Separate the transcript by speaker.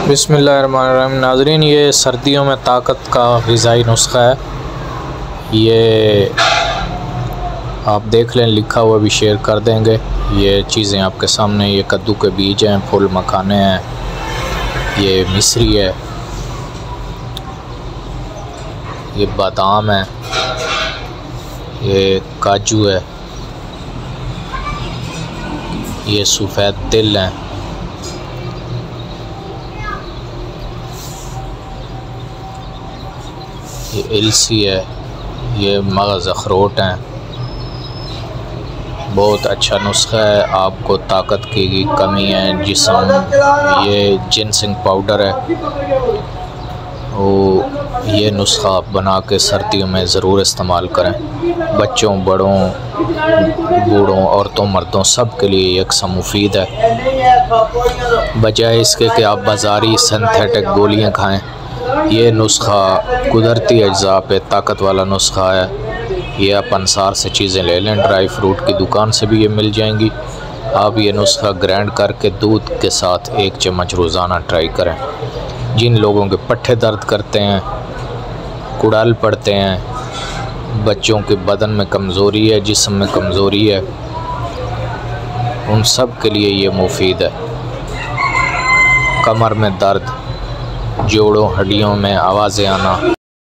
Speaker 1: बिस्मिल्लाहिर्रहमानिर्रहीम। नाज़रीन, ये सर्दियों में ताकत का ग़िज़ाई नुस्ख़ा है। ये आप देख लें, लिखा हुआ भी शेयर कर देंगे। ये चीज़ें आपके सामने, ये कद्दू के बीज हैं, फुल मखाने हैं, ये मिस्री है, ये बादाम है, ये काजू है, ये सफ़ेद तिल हैं, ये इलसी है, ये मगज़ अखरोट हैं। बहुत अच्छा नुस्ख़ा है। आपको ताकत की कमी है, जिस्म, ये जिनसिंग पाउडर है। वो ये नुस्ख़ा आप बना के सर्दियों में ज़रूर इस्तेमाल करें। बच्चों, बड़ों, बूढ़ों, औरतों, मर्दों, सब के लिए यकसा मुफीद है। बजाय इसके कि आप बाज़ारी सिंथेटिक गोलियां खाएं, ये नुस्ख़ा कुदरती अज्जा पे ताकत वाला नुस्ख़ा है। ये आप अंसार से चीज़ें ले लें, ड्राई फ्रूट की दुकान से भी ये मिल जाएंगी। आप ये नुस्ख़ा ग्राइंड करके दूध के साथ 1 चम्मच रोज़ाना ट्राई करें। जिन लोगों के पट्ठे दर्द करते हैं, कुड़ाल पड़ते हैं, बच्चों के बदन में कमज़ोरी है, जिस्म में कमज़ोरी है, उन सब के लिए ये मुफीद है। कमर में दर्द, जोड़ों, हड्डियों में आवाज़ें आना,